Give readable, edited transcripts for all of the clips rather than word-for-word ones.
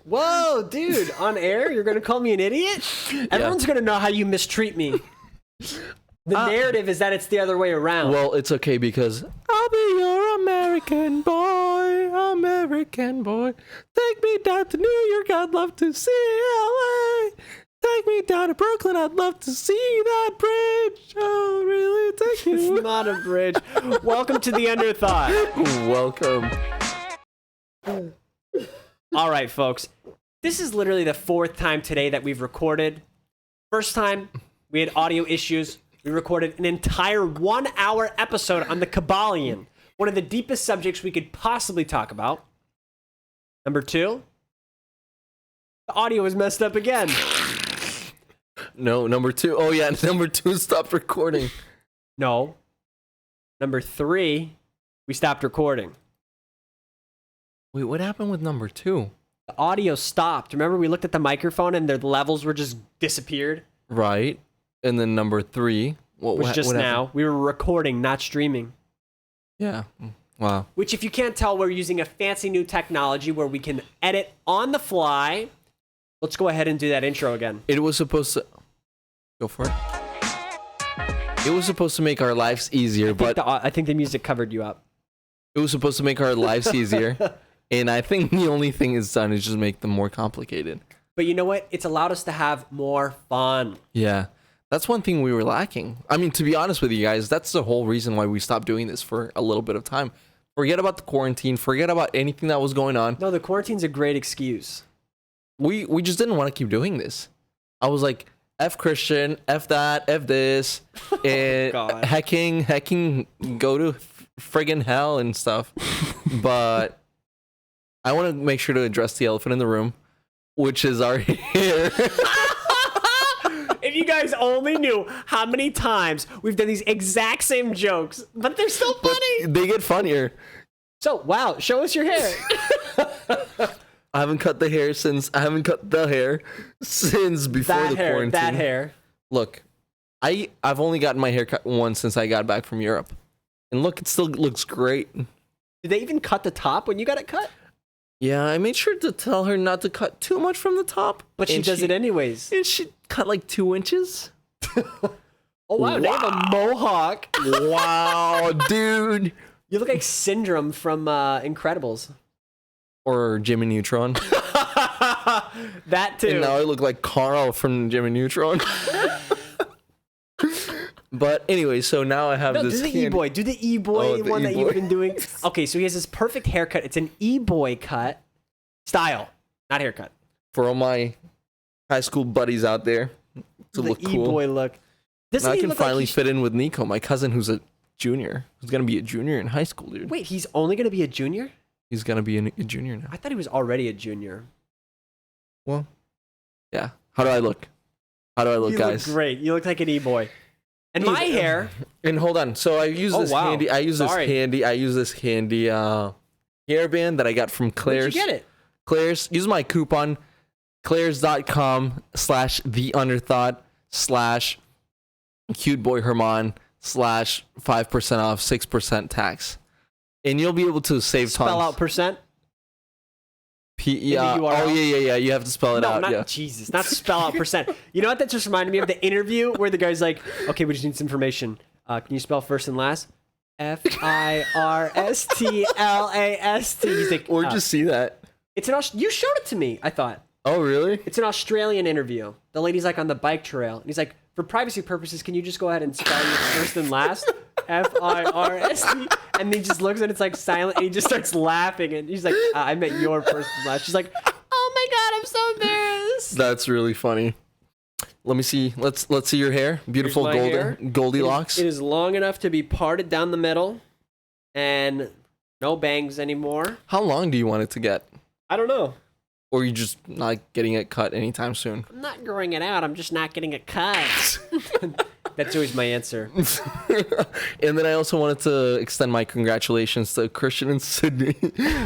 Whoa, dude, on air, you're going to call me an idiot? Everyone's going to know how you mistreat me. The narrative is that it's the other way around. Well, it's okay because I'll be your American boy, American boy. Take me down to New York, I'd love to see LA. Take me down to Brooklyn, I'd love to see that bridge. Oh, really? Take me. It's not a bridge. Welcome to the Underthought. Welcome. All right, folks. This is literally the fourth time today that we've recorded. First time, we had audio issues. We recorded an entire 1-hour episode on the Kabbalion, one of the deepest subjects we could possibly talk about. Number two, the audio was messed up again. No, number two. Oh, yeah, number two stopped recording. No. Number three, we stopped recording. Wait, what happened with number two? The audio stopped. Remember, we looked at the microphone and the levels were just disappeared? Right. And then number three. Was just now. We were recording, not streaming. Yeah. Wow. Which, if you can't tell, we're using a fancy new technology where we can edit on the fly. Let's go ahead and do that intro again. It was supposed to... Go for it. It was supposed to make our lives easier, I think the music covered you up. It was supposed to make our lives easier. And I think the only thing it's done is just make them more complicated. But you know what? It's allowed us to have more fun. Yeah. That's one thing we were lacking. I mean, to be honest with you guys, that's the whole reason why we stopped doing this for a little bit of time. Forget about the quarantine. Forget about anything that was going on. No, the quarantine's a great excuse. We just didn't want to keep doing this. I was like, F Christian, F that, F this, and hacking, go to friggin' hell and stuff. But I want to make sure to address the elephant in the room, which is our hair. If you guys only knew how many times we've done these exact same jokes, but they're still funny. They get funnier. So, wow, show us your hair. I haven't cut the hair since before the quarantine. That hair. Look, I've only gotten my hair cut once since I got back from Europe. And look, it still looks great. Did they even cut the top when you got it cut? Yeah, I made sure to tell her not to cut too much from the top. But she does it anyways. And she cut like 2 inches. Oh, wow. They have a mohawk. Wow, dude. You look like Syndrome from Incredibles. Or Jimmy Neutron. That too. And now I look like Carl from Jimmy Neutron. But anyway, so now I have this. Do the E-boy. Do the E-boy one that you've been doing. Okay, so he has this perfect haircut. It's an E-boy cut style, not haircut. For all my high school buddies out there to look cool. E-boy look. Now I can finally fit in with Nico, my cousin, who's a junior. Who's gonna be a junior in high school, dude. Wait, he's only gonna be a junior? He's gonna be a junior now. I thought he was already a junior. Well, yeah. How do I look? Guys? You look great. You look like an E-boy. And my hair. And hold on. So I use this handy. I use this handy hairband that I got from Claire's. Where'd you get it? Claire's. Use my coupon claire's.com/theunder/cuteboyherman/5% off 6% tax, and you'll be able to save tons. Spell out percent. Oh yeah. You have to spell it out. Yeah. Jesus, not spell out percent. You know what? That just reminded me of the interview where the guy's like, "Okay, we just need some information. Can you spell first and last?" FIRSTLAST. He's like, or just see that. It's you showed it to me. I thought. Oh really? It's an Australian interview. The lady's like on the bike trail, and he's like, "For privacy purposes, can you just go ahead and spell your first and last?" FIRST. And he just looks and it's like silent, and he just starts laughing, and he's like, "I meant your first and last." She's like, "Oh my god, I'm so embarrassed." That's really funny. Let me see. Let's see your hair. Beautiful Goldilocks. It is long enough to be parted down the middle, and no bangs anymore. How long do you want it to get? I don't know. Or are you just not getting it cut anytime soon? I'm not growing it out. I'm just not getting it cut. That's always my answer. And then I also wanted to extend my congratulations to Christian and Sydney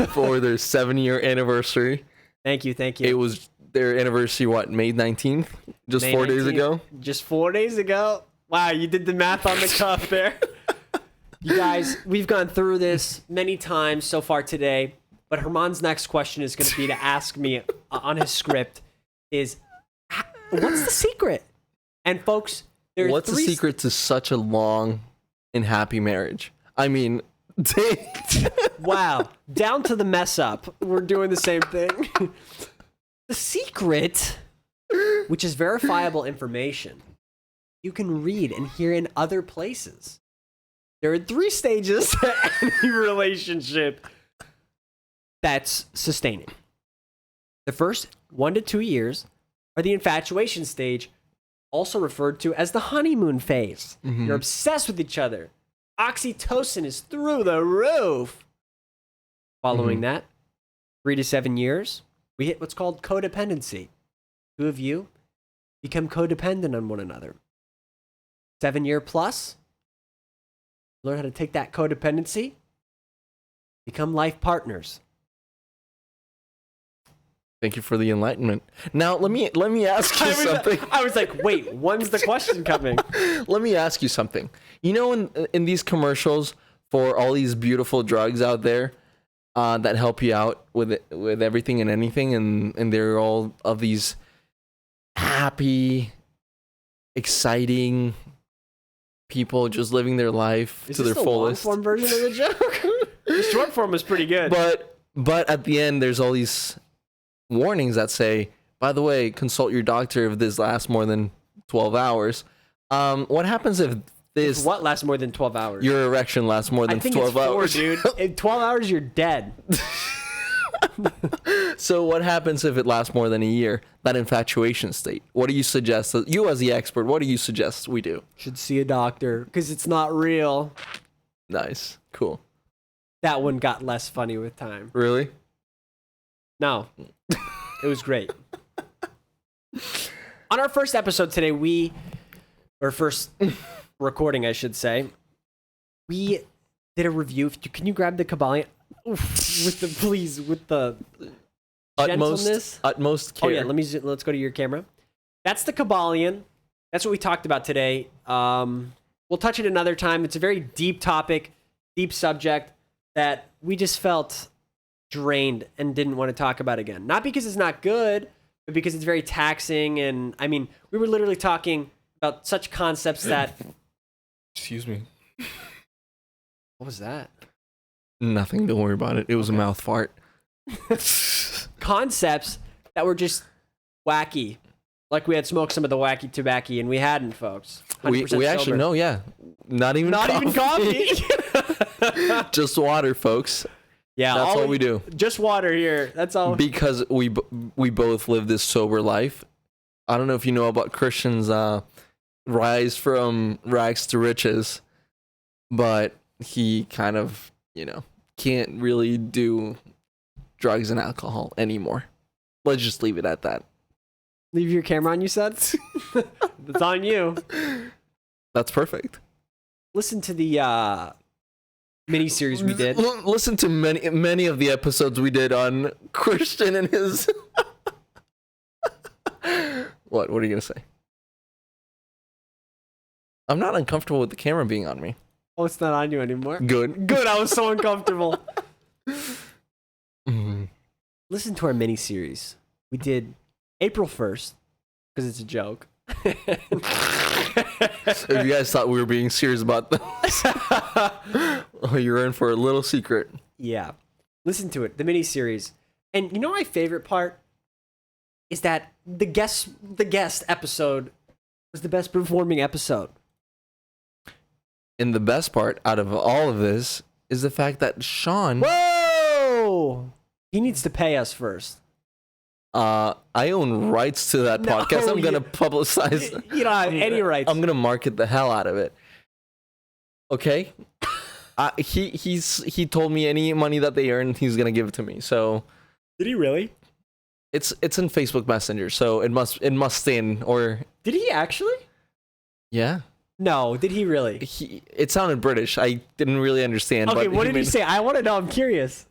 for their 7-year anniversary. Thank you. It was their anniversary, May 19th? Just May 4 days ago? Just 4 days ago? Wow, you did the math on the cuff there. You guys, we've gone through this many times so far today. But Herman's next question is going to be to ask me on his script is, what's the secret? And folks, there's what's the secret to such a long and happy marriage? I mean, wow, down to the mess up. We're doing the same thing. The secret, which is verifiable information, you can read and hear in other places. There are 3 stages to any relationship that's sustaining. The first 1 to 2 years are the infatuation stage, also referred to as the honeymoon phase. Mm-hmm. You're obsessed with each other. Oxytocin is through the roof. Following that, 3 to 7 years, we hit what's called codependency. 2 of you become codependent on one another. 7-year plus, learn how to take that codependency, become life partners. Thank you for the enlightenment. Now, let me ask you something. I was like, wait, when's the question coming? Let me ask you something. You know, in these commercials for all these beautiful drugs out there that help you out with everything and anything, and they're all of these happy, exciting people just living their life to their fullest. Is this the long form version of the joke? The short form is pretty good. But at the end, there's all these warnings that say, by the way, consult your doctor if this lasts more than 12 hours. What happens if this... What lasts more than 12 hours? Your erection lasts more than 12 hours. Dude. In 12 hours, you're dead. So what happens if it lasts more than a year? That infatuation state. What do you suggest? You as the expert, what do you suggest we do? Should see a doctor, because it's not real. Nice. Cool. That one got less funny with time. Really? No. It was great. On our first episode today, first recording, I should say, we did a review. Can you grab the Kabbalion? With the gentleness. Utmost care. Oh yeah, let's go to your camera. That's the Kabbalion. That's what we talked about today. We'll touch it another time. It's a very deep topic, deep subject that we just felt drained and didn't want to talk about again. Not because it's not good, but because it's very taxing. And I mean, we were literally talking about such concepts that... Excuse me. What was that? Nothing. Don't worry about it. It was a mouth fart. Concepts that were just wacky. Like we had smoked some of the wacky tobacco, and we hadn't, folks. We actually, no, yeah. Not even coffee. Just water, folks. Yeah, that's all we do. Just water here. That's all. Because we both live this sober life. I don't know if you know about Christian's rise from rags to riches, but he kind of, can't really do drugs and alcohol anymore. Let's just leave it at that. Leave your camera on, you said? It's on you. That's perfect. Listen to the mini-series we did. Listen to many of the episodes we did on Christian and his... What are you going to say? I'm not uncomfortable with the camera being on me. Oh, it's not on you anymore? Good. I was so uncomfortable. Listen to our mini-series. We did April 1st, because it's a joke. If you guys thought we were being serious about this, you're in for a little secret. Yeah. Listen to it, the mini-series. And you know my favorite part? Is that the guest episode was the best performing episode. And the best part out of all of this is the fact that Sean... Whoa! He needs to pay us first. I own rights to that podcast. I'm going to publicize... You don't have any rights. I'm going to market the hell out of it. Okay? He told me any money that they earn, he's going to give it to me. So... Did he really? It's in Facebook Messenger, so it must stay in, or... Did he actually? Yeah. No, did he really? It sounded British. I didn't really understand. Okay, what did he say? I want to know. I'm curious.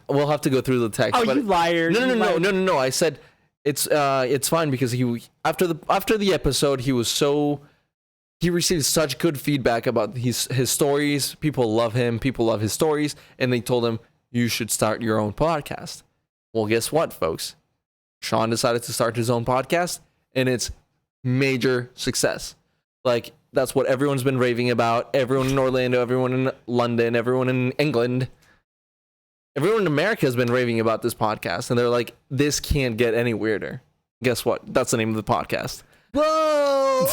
We'll have to go through the text. Oh, you liar! No. I said it's fine because he after the episode he received such good feedback about his stories. People love him. People love his stories, and they told him you should start your own podcast. Well, guess what, folks? Sean decided to start his own podcast, and it's major success. Like, that's what everyone's been raving about. Everyone in Orlando, everyone in London, everyone in England, everyone in America has been raving about this podcast, and they're like, this can't get any weirder. Guess what? That's the name of the podcast. Whoa!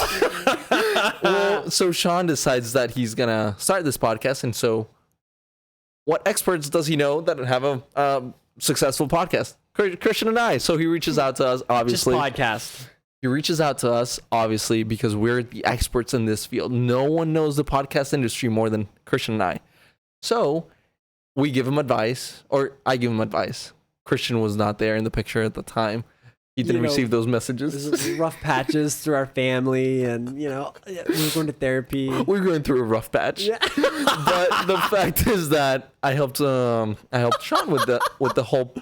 Well, so Sean decides that he's gonna start this podcast, and so what experts does he know that have a successful podcast? Christian and I. So he reaches out to us, obviously. Just podcast. He reaches out to us, obviously, because we're the experts in this field. No one knows the podcast industry more than Christian and I. So we give him advice, or I give him advice. Christian was not there in the picture at the time. He didn't receive those messages. There's rough patches through our family, and we were going to therapy. We're going through a rough patch. Yeah. But the fact is that I helped Sean with the whole,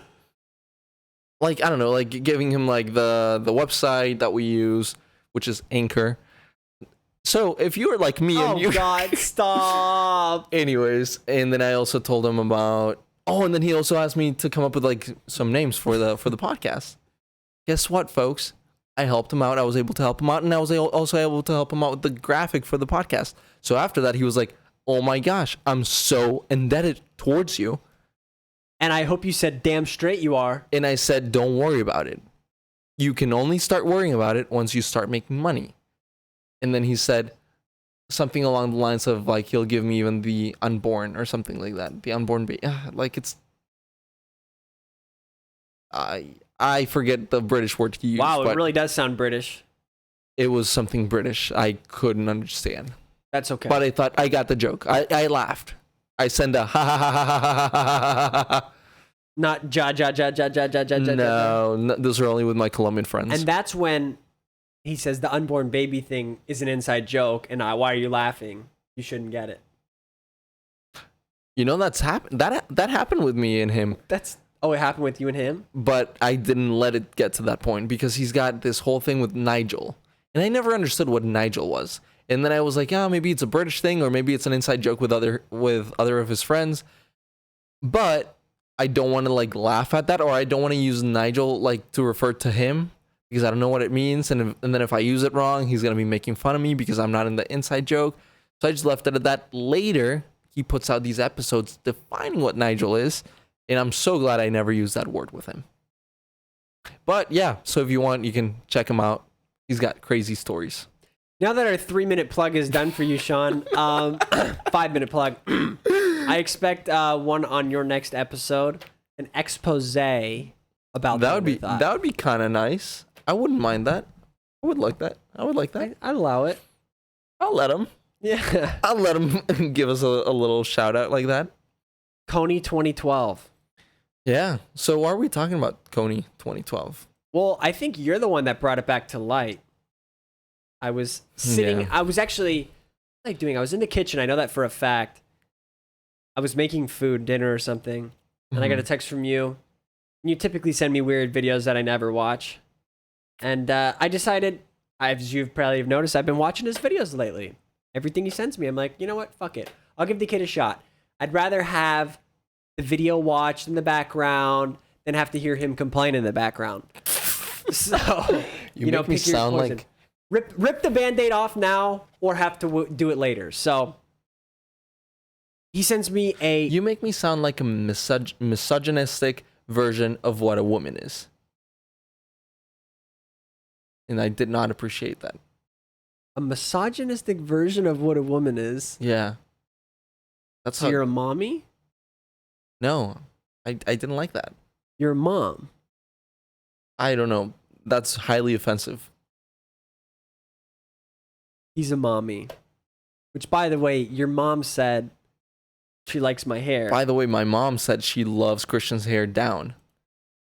like, I don't know, like giving him like the website that we use, which is Anchor. So if you were like me and you, God, stop. Anyways, and then I also told him about, and then he also asked me to come up with like some names for the podcast. Guess what, folks? I helped him out. I was able to help him out, and I was also able to help him out with the graphic for the podcast. So after that, he was like, oh my gosh, I'm so indebted towards you. And I hope you said damn straight you are. And I said, don't worry about it. You can only start worrying about it once you start making money. And then he said something along the lines of like, he'll give me even the unborn or something like that. The unborn baby. Like, it's... I forget the British word he used. Wow, it really does sound British. It was something British I couldn't understand. That's okay. But I thought I got the joke. I laughed. I sent a ha ha ha ha ha ha ha ha ha. Not ja ja ja ja ja ja ja ja. No, those are only with my Colombian friends. And that's when he says the unborn baby thing is an inside joke, and why are you laughing? You shouldn't get it. You know, that's happened. That happened with me and him. It happened with you and him? But I didn't let it get to that point because he's got this whole thing with Nigel. And I never understood what Nigel was. And then I was like, maybe it's a British thing, or maybe it's an inside joke with other of his friends. But I don't want to like laugh at that, or I don't want to use Nigel like to refer to him because I don't know what it means. And then if I use it wrong, he's going to be making fun of me because I'm not in the inside joke. So I just left it at that. Later, he puts out these episodes defining what Nigel is. And I'm so glad I never used that word with him. But yeah, so if you want, you can check him out. He's got crazy stories. Now that our 3-minute plug is done for you, Sean, 5-minute plug. I expect one on your next episode, an expose about that would be kind of nice. I wouldn't mind that. I would like that. I'd allow it. I'll let him. Yeah. I'll let him give us a little shout out like that. Kony 2012. Yeah. So why are we talking about Kony 2012? Well, I think you're the one that brought it back to light. I was sitting, I was actually, what was I doing? I was in the kitchen. I know that for a fact. I was making food, dinner or something. And I got a text from you. You typically send me weird videos that I never watch. And I decided, as you've probably noticed, I've been watching his videos lately. Everything he sends me, I'm like, you know what? Fuck it. I'll give the kid a shot. I'd rather have the video watched in the background than have to hear him complain in the background. So, you make me sound like... Rip the Band-Aid off now or have to do it later. So, he sends me a... You make me sound like a misogynistic version of what a woman is. And I did not appreciate that. A misogynistic version of what a woman is? Yeah. So you're a mommy? No, I didn't like that. You're a mom. I don't know. That's highly offensive. He's a mommy. Which, by the way, your mom said she likes my hair. By the way, my mom said she loves Christian's hair down.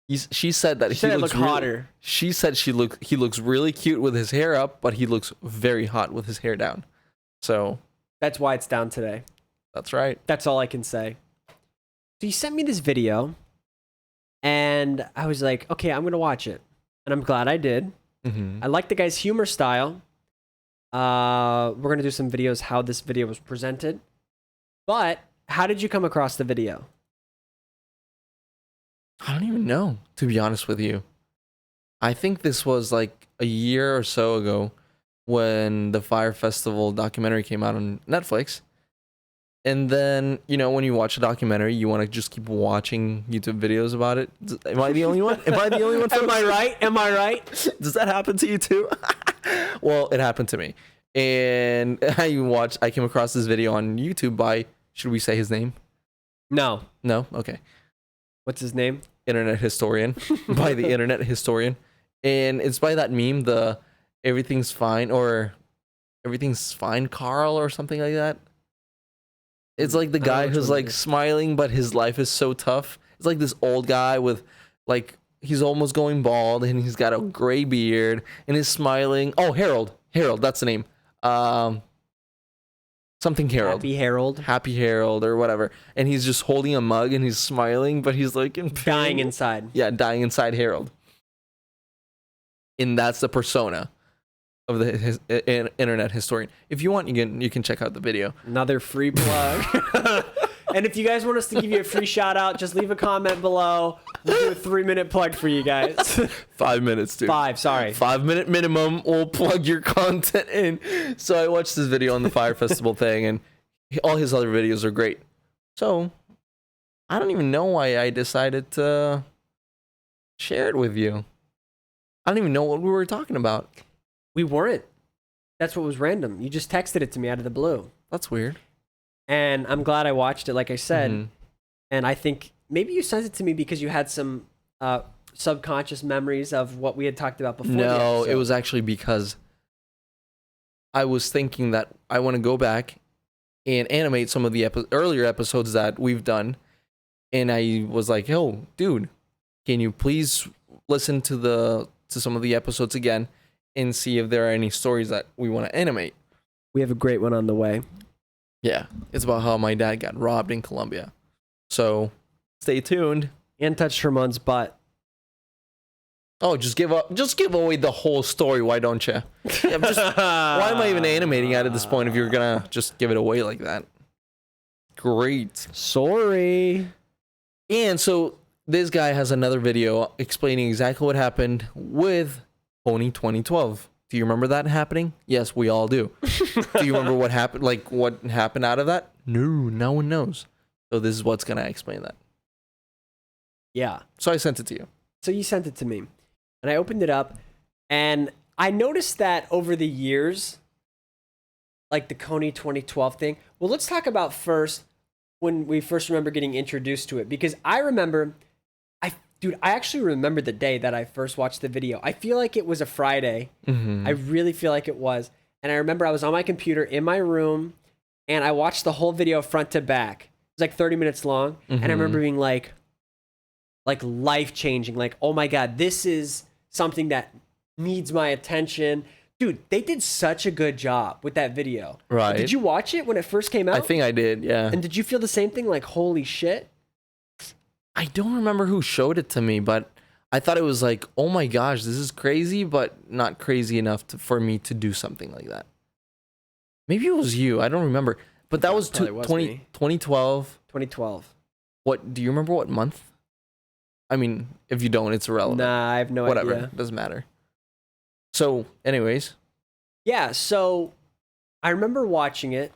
She said that he looks hotter. She said he looks really cute with his hair up, but he looks very hot with his hair down. So that's why it's down today. That's right. That's all I can say. So you sent me this video, and I was like, okay, I'm going to watch it. And I'm glad I did. Mm-hmm. I like the guy's humor style. We're going to do some videos how this video was presented. But how did you come across the video? I don't even know, to be honest with you. I think this was like a year or so ago when the Fire Festival documentary came out on Netflix. And then, you know, when you watch a documentary, you want to just keep watching YouTube videos about it. Am I the only one? Am I the only one? Am I right? Am I right? Does that happen to you too? Well, it happened to me. And I came across this video on YouTube by, should we say his name? No. No? Okay. What's his name? Internet historian. By the internet historian. And it's by that meme, the everything's fine Carl or something like that. It's like the guy who's like smiling, but his life is so tough. It's like this old guy with like, he's almost going bald and he's got a gray beard and he's smiling. Oh, Harold, that's the name. Something Harold. Happy Harold or whatever. And he's just holding a mug and he's smiling, but he's like in pain. Dying inside. Yeah, dying inside Harold. And that's the persona of the internet historian. If you want, you can check out the video. Another free plug. And if you guys want us to give you a free shout out, just leave a comment below. We'll do a 3-minute plug for you guys. 5 minutes, dude. 5-minute minimum. We'll plug your content in. So I watched this video on the Fire Festival thing, and all his other videos are great. So I don't even know why I decided to share it with you. I don't even know what we were talking about. We weren't. That's what was random. You just texted it to me out of the blue. That's weird. And I'm glad I watched it, like I said. Mm-hmm. And I think maybe you sent it to me because you had some subconscious memories of what we had talked about before. No, it was actually because I was thinking that I want to go back and animate some of the earlier episodes that we've done. And I was like, "Yo, dude, can you please listen to some of the episodes again and see if there are any stories that we want to animate?" We have a great one on the way. Yeah, it's about how my dad got robbed in Colombia. So stay tuned. And touched her mom's butt. Oh, just give away the whole story, why don't you? Yeah, why am I even animating at this point if you're gonna just give it away like that? Great. Sorry. And so this guy has another video explaining exactly what happened with Kony 2012. Do you remember that happening? Yes, we all do. Do you remember what happened? Like what happened out of that? No one knows. So this is what's gonna explain that. Yeah. So I sent it to you. So you sent it to me, and I opened it up, and I noticed that over the years, like the Kony 2012 thing. Well, let's talk about first when we first remember getting introduced to it, because I remember, I actually remember the day that I first watched the video. I feel like it was a Friday. Mm-hmm. I really feel like it was. And I remember I was on my computer in my room, and I watched the whole video front to back. It was like 30 minutes long. Mm-hmm. And I remember being like life-changing. Like, oh my God, this is something that needs my attention. Dude, they did such a good job with that video. Right. Did you watch it when it first came out? I think I did, yeah. And did you feel the same thing? Like, holy shit? I don't remember who showed it to me, but I thought it was like, oh my gosh, this is crazy, but not crazy enough for me to do something like that. Maybe it was you. I don't remember. But that was 2012. 2012. What, do you remember what month? I mean, if you don't, it's irrelevant. Nah, I have no idea. Whatever. Doesn't matter. So, anyways. Yeah, so I remember watching it.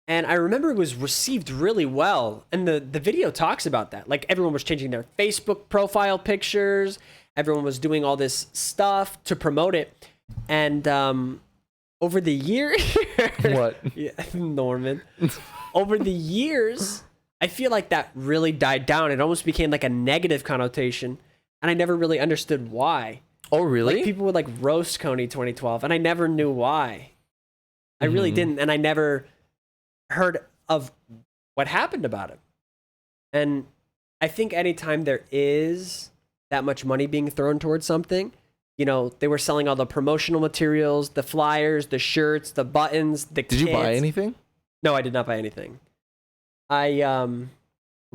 And I remember it was received really well. And the video talks about that. Like, everyone was changing their Facebook profile pictures. Everyone was doing all this stuff to promote it. And over the years... What? Yeah, Norman. Over the years, I feel like that really died down. It almost became like a negative connotation. And I never really understood why. Oh, really? Like, people would like roast Kony 2012. And I never knew why. I really didn't. And I never... heard of what happened about it. And I think anytime there is that much money being thrown towards something, you know, they were selling all the promotional materials, the flyers, the shirts, the buttons, the kits. Did you buy anything? No, I did not buy anything. We'll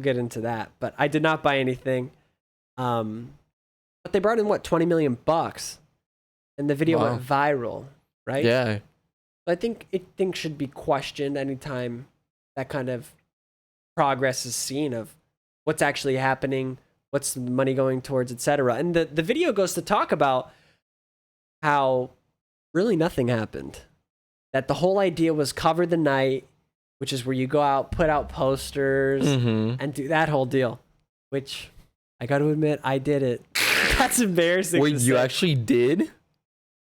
get into that, but I did not buy anything. But they brought in what, $20 million, and the video went viral, right? Yeah. I think things should be questioned anytime that kind of progress is seen of what's actually happening, What's the money going towards, etc. And the video goes to talk about how really nothing happened. That the whole idea was cover the night, which is where you go out, put out posters, and do that whole deal. Which, I got to admit, I did it. That's embarrassing. Wait, you actually did?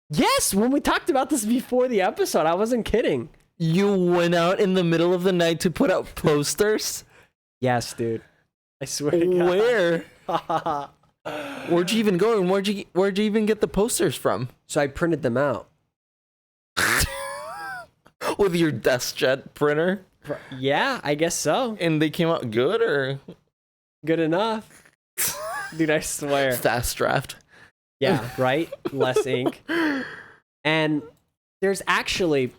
Yes, when we talked about this before the episode, I wasn't kidding. You went out in the middle of the night to put out posters? Yes, dude. I swear to God. Where? Where'd you even go, and where'd you even get the posters from? So I printed them out. With your DeskJet printer? Yeah, I guess so. And they came out good, or? Good enough. Dude, I swear. Fast draft. Yeah, right? Less ink. And there's actually,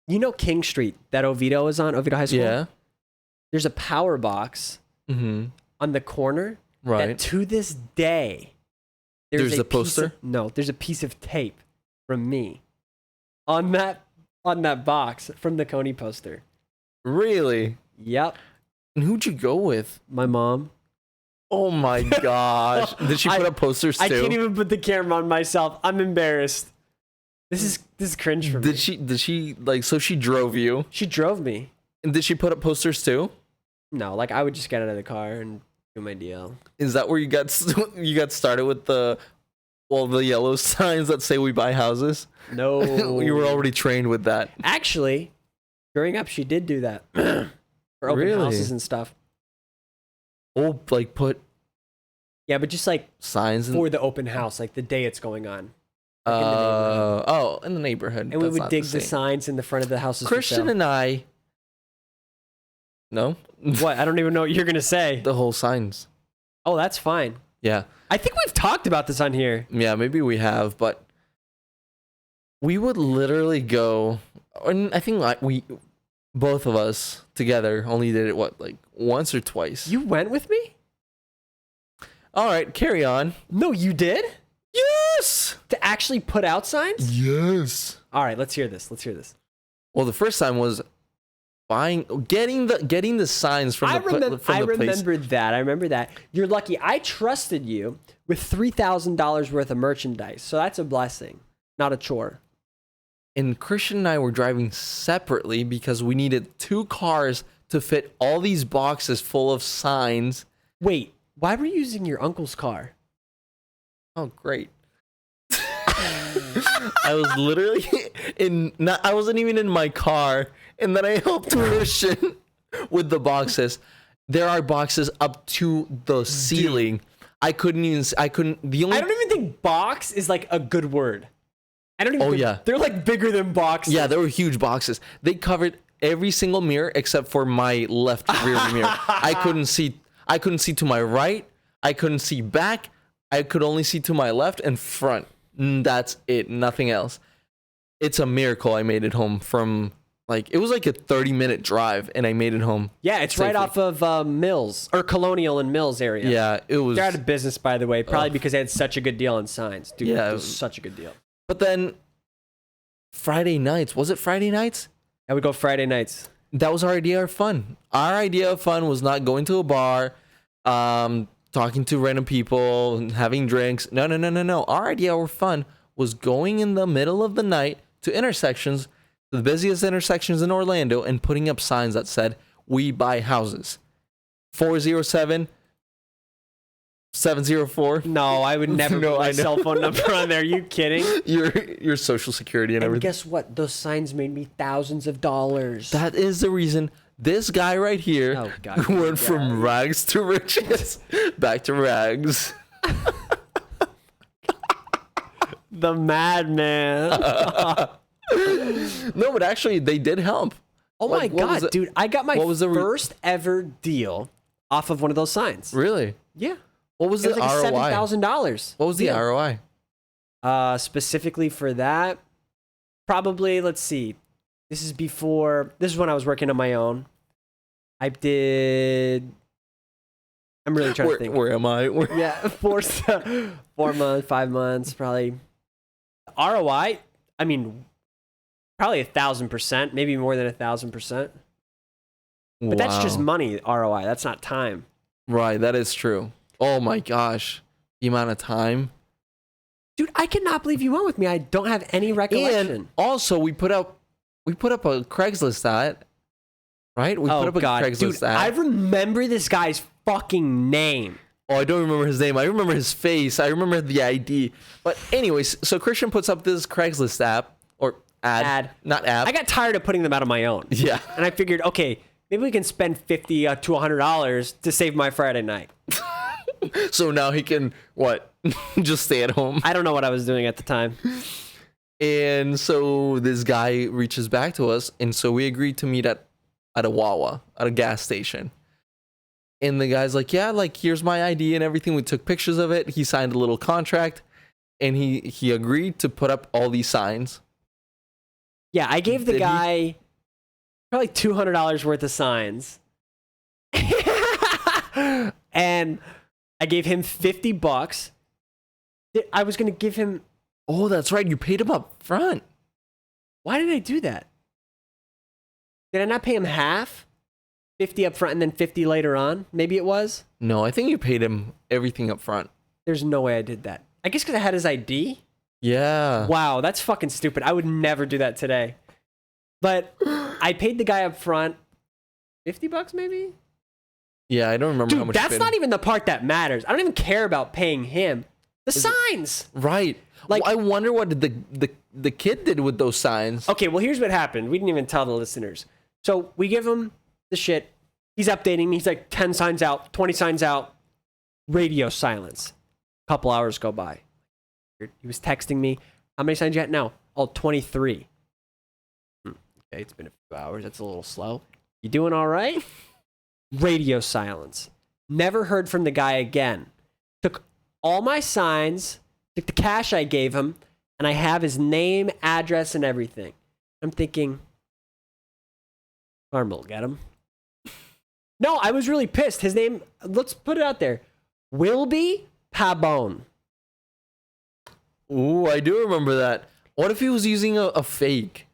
you know King Street that Oviedo is on, Oviedo High School? Yeah. There's a power box on the corner. Right. That to this day, there's a poster? There's a piece of tape from me on that box from the Kony poster. Really? Yep. And who'd you go with? My mom. Oh my gosh. Did she put up posters too? I can't even put the camera on myself. I'm embarrassed. This is cringe for me. Did she like, so she drove you? She drove me. And did she put up posters too? No, like I would just get out of the car and do my deal. Is that where you got started with the yellow signs that say we buy houses? No. You were already trained with that. Actually, growing up, she did do that. For open houses and stuff. Oh, like put... Yeah, but just like signs for the open house, like the day it's going on. Like in the neighborhood. And we would dig the signs in the front of the houses. Christian and I... No? What? I don't even know what you're going to say. The whole signs. Oh, that's fine. Yeah. I think we've talked about this on here. Yeah, maybe we have, but we would literally go, and I think like both of us together only did it, like once or twice. You went with me? All right, carry on. No, you did? Yes! To actually put out signs? Yes. All right, let's hear this. Well, the first time was getting the signs from the place. I remember that. You're lucky. I trusted you with $3,000 worth of merchandise. So that's a blessing, not a chore. And Christian and I were driving separately because we needed 2 cars to fit all these boxes full of signs. Wait, why were you using your uncle's car? Oh, great. I was literally I wasn't even in my car, and then I helped Christian with the boxes. There are boxes up to the ceiling. Dude. I don't even think box is like a good word. I don't even think they're like bigger than boxes. Yeah, they were huge boxes. They covered every single mirror except for my left rear mirror. I couldn't see to my right. I couldn't see back. I could only see to my left and front. That's it. Nothing else. It's a miracle I made it home from, like, it was like a 30-minute drive, and I made it home. Yeah, it's safely. Right off of Mills, or Colonial and Mills area. Yeah, it was. They're out of business, by the way, probably because they had such a good deal on signs. Dude, yeah, it was such a good deal. But then, Friday nights. Was it Friday nights? I would go Friday nights. That was our idea of fun. Our idea of fun was not going to a bar, talking to random people, and having drinks. No. Our idea of fun was going in the middle of the night to intersections, the busiest intersections in Orlando, and putting up signs that said, "We buy houses." 407 704. No, I would never put my cell phone number on there. Are you kidding? Your social security and everything. And guess what? Those signs made me thousands of dollars. That is the reason this guy right here went from rags to riches back to rags. The madman. No, but actually, they did help. Oh my God, dude. I got my first ever deal off of one of those signs. Really? Yeah. What was the ROI? $7,000. What was the ROI? Specifically for that, probably, let's see. This is when I was working on my own. I'm really trying to think. Where am I? Yeah, 4 months, 5 months, probably. ROI, I mean, probably 1,000%, maybe more than 1,000%. But that's just money, ROI. That's not time. Right, that is true. Oh my gosh, the amount of time. Dude, I cannot believe you went with me. I don't have any recollection. And also, we put up a Craigslist ad, right? We put up a Craigslist dude, ad. I remember this guy's fucking name. Oh, I don't remember his name. I remember his face. I remember the ID. But anyways, so Christian puts up this Craigslist app or ad. Not app. I got tired of putting them out on my own. Yeah. And I figured, okay, maybe we can spend $50 to $100 to save my Friday night. So now he can, what? Just stay at home. I don't know what I was doing at the time. And so this guy reaches back to us. And so we agreed to meet at a Wawa, at a gas station. And the guy's like, yeah, like, here's my ID and everything. We took pictures of it. He signed a little contract. And he agreed to put up all these signs. Yeah, I gave the guy probably $200 worth of signs. And I gave him $50. I was going to give him... Oh, that's right. You paid him up front. Why did I do that? Did I not pay him half? 50 up front and then 50 later on? Maybe it was? No, I think you paid him everything up front. There's no way I did that. I guess because I had his ID? Yeah. Wow, that's fucking stupid. I would never do that today. But I paid the guy up front $50 maybe? Yeah, I don't remember how much. Dude, that's not even the part that matters. I don't even care about paying him. The signs. Right. Like, well, I wonder what the kid did with those signs. Okay, well, here's what happened. We didn't even tell the listeners. So we give him the shit. He's updating me. He's like 10 signs out, 20 signs out. Radio silence. A couple hours go by. He was texting me. How many signs you got now? Oh, 23. Okay, it's been a few hours. That's a little slow. You doing all right? Radio silence. Never heard from the guy again. Took all my signs, took the cash I gave him, and I have his name, address, and everything. I'm thinking, Carmel, get him. No, I was really pissed. His name, let's put it out there. Wilby Pabon. Ooh, I do remember that. What if he was using a fake?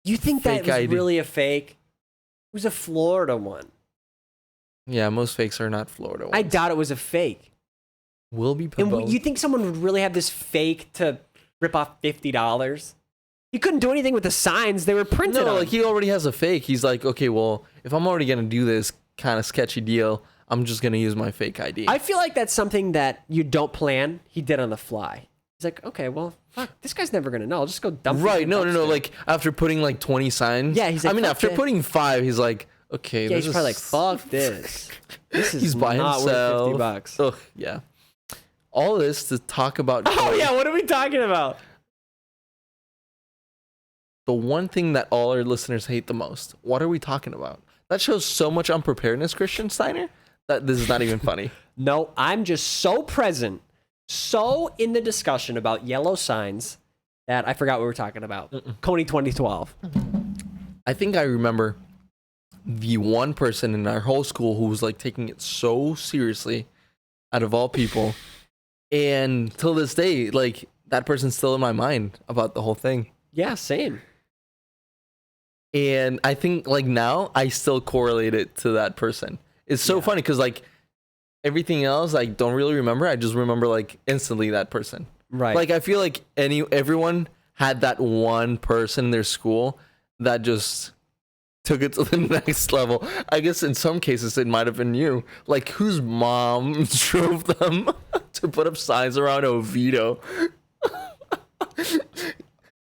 You think Fake that was ID. really a fake? It was a Florida one. Yeah, most fakes are not Florida ones. I doubt it was a fake. Will be And Pabon. you think someone would really have this fake to rip off $50? He couldn't do anything with the signs. They were printed No, on. like he already has a fake. He's like, okay, well, if I'm already gonna do this kind of sketchy deal, I'm just gonna use my fake ID. I feel like that's something that you don't plan. He did on the fly. He's like, okay, well, fuck, this guy's never gonna know. I'll just go dump. Right? No. Like after putting like 20 signs. Yeah, he's like, I mean, fuck after it. putting 5, he's like, okay, Yeah, this he's is probably like, fuck this. This is He's by not himself. worth $50. Ugh, yeah. All this to talk about. Oh yeah, what are we talking about? The one thing that all our listeners hate the most. What are we talking about? That shows so much unpreparedness, Christian Steiner, that this is not even funny. No, I'm just so present, so in the discussion about yellow signs that I forgot what we were talking about. Kony 2012. I think I remember the one person in our whole school who was like taking it so seriously out of all people. And till this day, like that person's still in my mind about the whole thing. Yeah, same. And I think like now I still correlate it to that person. It's so funny because like everything else I don't really remember. I just remember like instantly that person. Right. Like I feel like everyone had that one person in their school that just took it to the next level. I guess in some cases it might have been you. Like whose mom drove them to put up signs around Oviedo.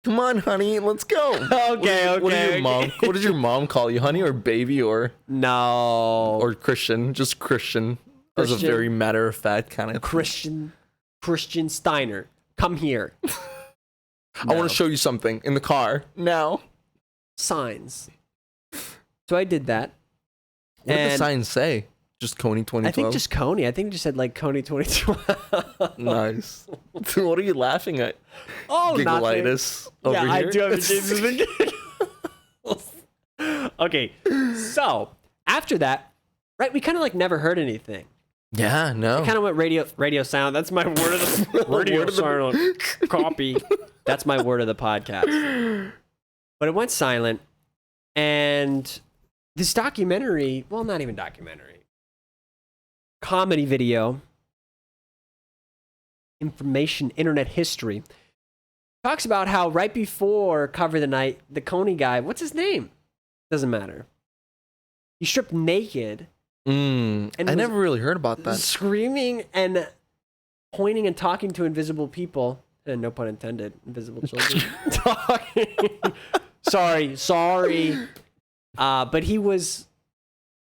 Come on, honey, let's go. Okay, What did your mom call you, honey, or baby, or No. or Christian? Just Christian. As a Christian. very matter of fact kind of. Christian Steiner, come here. I want to show you something in the car now. Signs. So I did that. What did the And sign say? Just Kony 2012. I think just Kony. I think it just said like Kony 2012. Nice. What are you laughing at? Oh, nothing. Giggleitis over Yeah, I here? do have a Jesus. Okay, so after that, right? We kind of like never heard anything. Yeah, no. Kind of went radio silent. That's my word of the radio silent copy. That's my word of the podcast. But it went silent, and this documentary. Well, not even documentary. comedy video, information, internet history, talks about how right before Cover the Night, the Kony guy, what's his name? Doesn't matter. He stripped naked. And I never really heard about that. Screaming and pointing and talking to invisible people. And no pun intended, invisible children. Sorry. But he was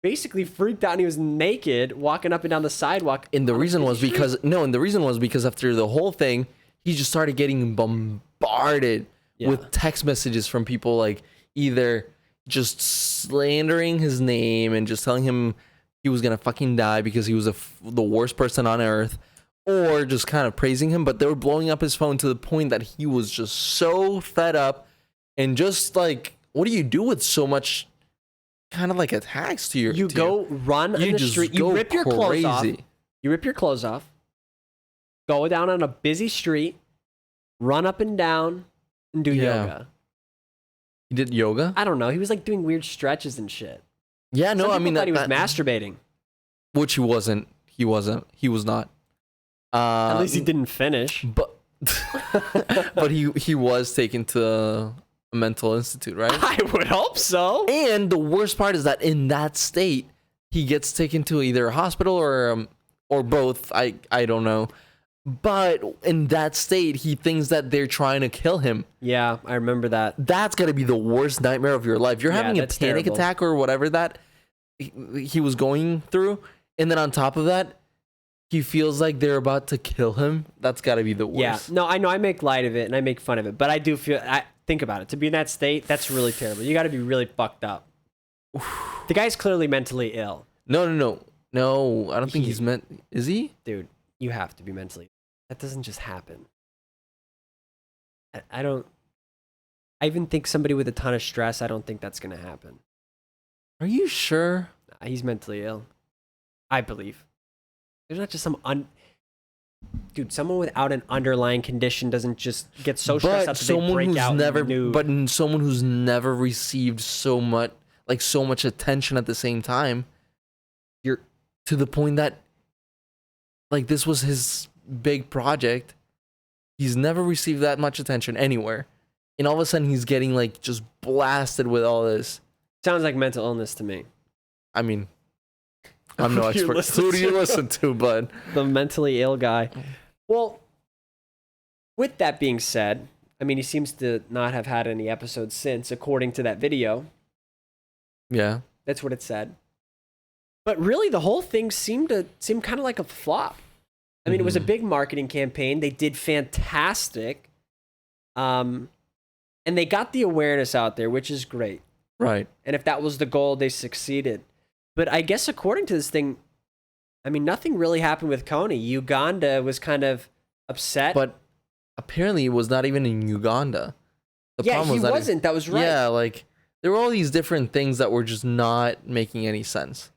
basically freaked out and he was naked walking up and down the sidewalk. And the reason was because after the whole thing, he just started getting bombarded with text messages from people, like either just slandering his name and just telling him he was gonna fucking die because he was the worst person on earth, or just kind of praising him. But they were blowing up his phone to the point that he was just so fed up and just like, what do you do with so much kind of like attacks to your? You go run in the street. You rip your clothes off. You rip your clothes off. Go down on a busy street, run up and down, and do yoga. He did yoga? I don't know. He was like doing weird stretches and shit. Yeah, no, I mean thought he was masturbating, which he wasn't. He was not. At least he didn't finish. But but he was taken to a mental institute, right? I would hope so. And the worst part is that in that state, he gets taken to either a hospital or both. I don't know. But in that state, he thinks that they're trying to kill him. Yeah, I remember that. That's got to be the worst nightmare of your life. You're having a panic attack or whatever that he was going through. And then on top of that, he feels like they're about to kill him. That's got to be the worst. Yeah, no, I know I make light of it and I make fun of it. But I do think about it. To be in that state, that's really terrible. You got to be really fucked up. The guy's clearly mentally ill. No. I don't think he's meant. Is he? Dude, you have to be mentally ill. That doesn't just happen. I even think somebody with a ton of stress, I don't think that's going to happen. Are you sure? He's mentally ill. I believe. There's not just dude, someone without an underlying condition doesn't just get so stressed out that they break out nude. But someone who's never received so much attention at the same time, you're to the point that like this was his big project. He's never received that much attention anywhere. And all of a sudden he's getting like just blasted with all this. Sounds like mental illness to me. I mean, I'm no expert. Who do you listen to, bud? The mentally ill guy. Well, with that being said, I mean, he seems to not have had any episodes since, according to that video. Yeah. That's what it said. But really, the whole thing seemed kind of like a flop. I mean, it was a big marketing campaign. They did fantastic. And they got the awareness out there, which is great. Right. And if that was the goal, they succeeded. But I guess according to this thing, I mean, nothing really happened with Kony. Uganda was kind of upset. But apparently it was not even in Uganda. He wasn't. That was right. Yeah, like there were all these different things that were just not making any sense.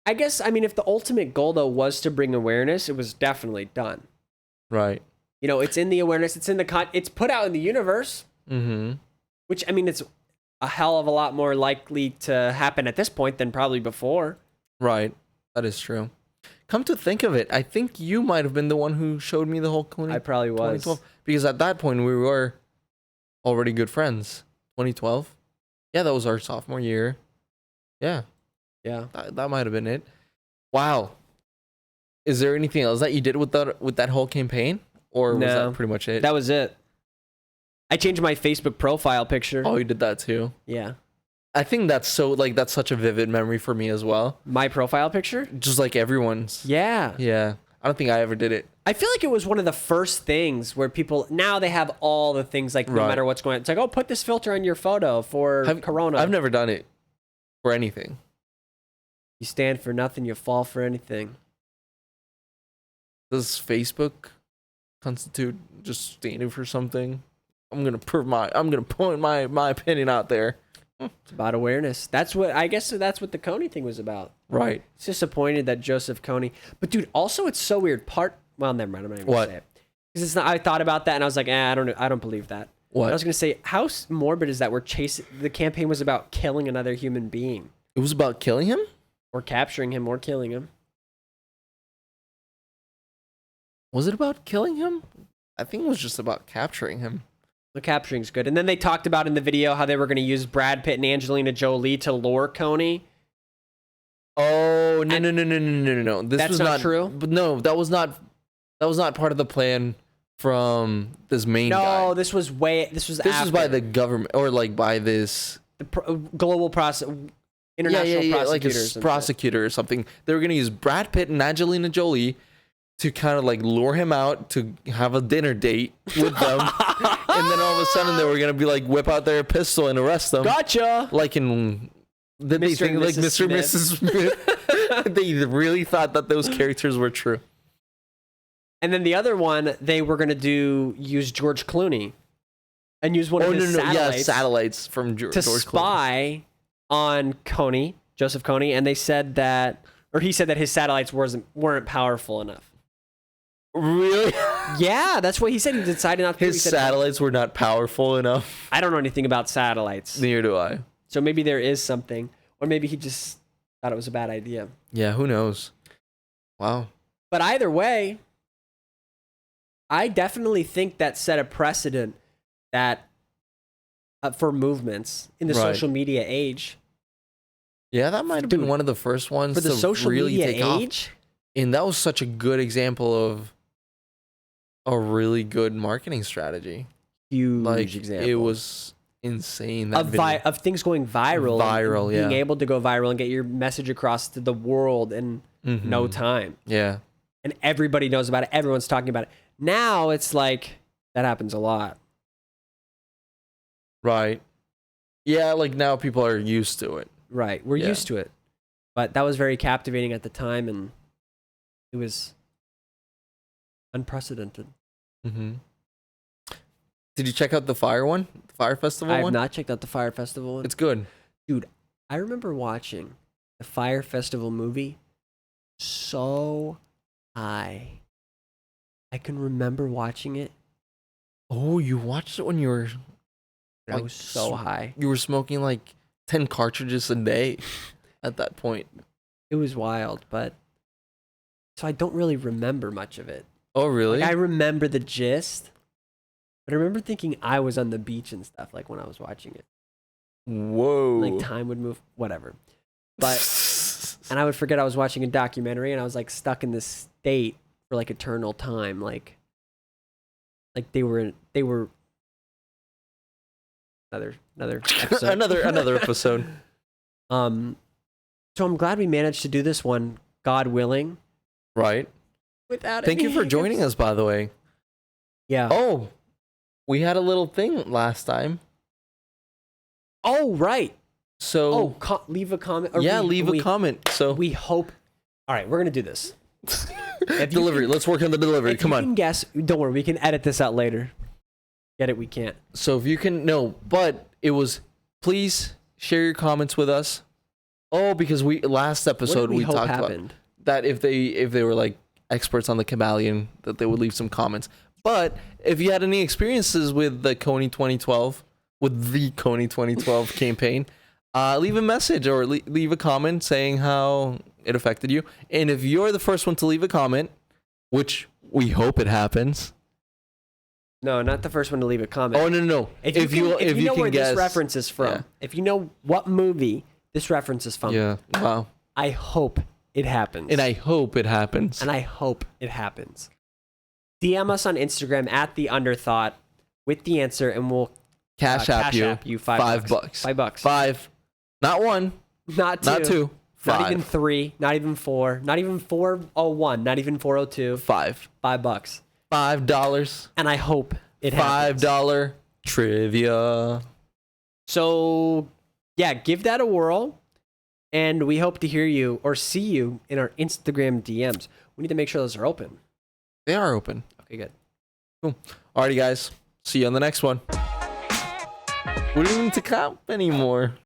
I guess, I mean, if the ultimate goal, though, was to bring awareness, it was definitely done. Right. You know, it's in the awareness. It's in it's put out in the universe. Mm-hmm. Which, I mean, it's a hell of a lot more likely to happen at this point than probably before. Right. That is true. Come to think of it, I think you might have been the one who showed me the whole Kony. I probably was. 2012. Because at that point, we were already good friends. 2012? Yeah, that was our sophomore year. Yeah. Yeah. That might have been it. Wow. Is there anything else that you did with that whole campaign? Or was that pretty much it? That was it. I changed my Facebook profile picture. Oh, you did that too? Yeah. I think that's such a vivid memory for me as well. My profile picture? Just like everyone's. Yeah. Yeah. I don't think I ever did it. I feel like it was one of the first things where people, now they have all the things like no matter what's going on. It's like, oh, put this filter on your photo for Corona. I've never done it for anything. You stand for nothing, you fall for anything. Does Facebook constitute just standing for something? I'm gonna point my opinion out there. It's about awareness. That's what that's what the Kony thing was about. Right. It's disappointed that Joseph Kony. But dude, also it's so weird. Well, never mind. I'm not even gonna say it. Because it's not. I thought about that and I was like, I don't believe that. What? I was gonna say, how morbid is that? The campaign was about killing another human being. It was about killing him, or capturing him, or killing him. Was it about killing him? I think it was just about capturing him. The capturing's good. And then they talked about in the video how they were going to use Brad Pitt and Angelina Jolie to lure Kony. Oh, no. This That's was not true? But no, that was not part of the plan from this main guy. No, this was was by the government, or like by this global international prosecutors. like a prosecutor or something. They were going to use Brad Pitt and Angelina Jolie to kind of like lure him out to have a dinner date with them. And then all of a sudden they were going to be like, whip out their pistol and arrest them. Gotcha. Like in... Did they Mr. think and like Mrs. Mr. and Mrs. Smith? They really thought that those characters were true. And then the other one, they were going to use George Clooney and use one of his satellites. Yeah, satellites from George Clooney. Spy on Kony, Joseph Kony, and they said that, or he said that his satellites weren't powerful enough. Really? Yeah, that's what he said. He decided not to. His satellites were not powerful enough. I don't know anything about satellites. Neither do I. So maybe there is something, or maybe he just thought it was a bad idea. Yeah, who knows? Wow. But either way, I definitely think that set a precedent that for movements in the social media age. Yeah, that might have been one of the first ones for the to social really media take age. Off. And that was such a good example of a really good marketing strategy. Huge example. It was insane. Of things going viral. And being able to go viral and get your message across to the world in no time. Yeah. And everybody knows about it. Everyone's talking about it. Now it's like that happens a lot. Right. Yeah, like now people are used to it. Right. We're used to it. But that was very captivating at the time, and it was unprecedented. Mm-hmm. Did you check out the Fire one? The Fire Festival one? I have not checked out the Fire Festival one. It's good. Dude, I remember watching the Fire Festival movie so high. I can remember watching it. Oh, you watched it when you were... I was so high. You were smoking like 10 cartridges a day at that point. It was wild, but... So I don't really remember much of it. Oh, really? Like, I remember the gist, but I remember thinking I was on the beach and stuff, like when I was watching it. Whoa. Like time would move, whatever. But, and I would forget I was watching a documentary and I was like stuck in this state for like eternal time. Like they were another episode. another episode. So I'm glad we managed to do this one, God willing. Right. Thank you for joining us, by the way. Yeah. Oh, we had a little thing last time. Oh, right. So leave a comment. Leave a comment. So we hope. All right, we're gonna do this. Delivery. Let's work on the delivery. Come on. You can guess. Don't worry. We can edit this out later. Get it? We can't. So if you can, no. But it was. Please share your comments with us. Oh, because last episode we talked about that if they were like experts on the Kabbalion, that they would leave some comments. But if you had any experiences with the Kony 2012, with the Kony 2012 campaign, leave a message or leave a comment saying how it affected you. And if you're the first one to leave a comment, which we hope it happens. No, not the first one to leave a comment. Oh, no. If you know where guess, this reference is from, if you know what movie this reference is from, wow. I hope it happens. And I hope it happens. DM us on Instagram at the underthought with the answer, and we'll cash app you $5. $5. 5. Not 1. Not 2. Not 2. 5. Not even 3. Not even 4. Not even 401. Not even 402. 5. $5. $5. And I hope it happens. $5 trivia. So, yeah, give that a whirl. And we hope to hear you or see you in our Instagram DMs. We need to make sure those are open. They are open. Okay, good. Cool. Alrighty, guys. See you on the next one. We don't need to count anymore.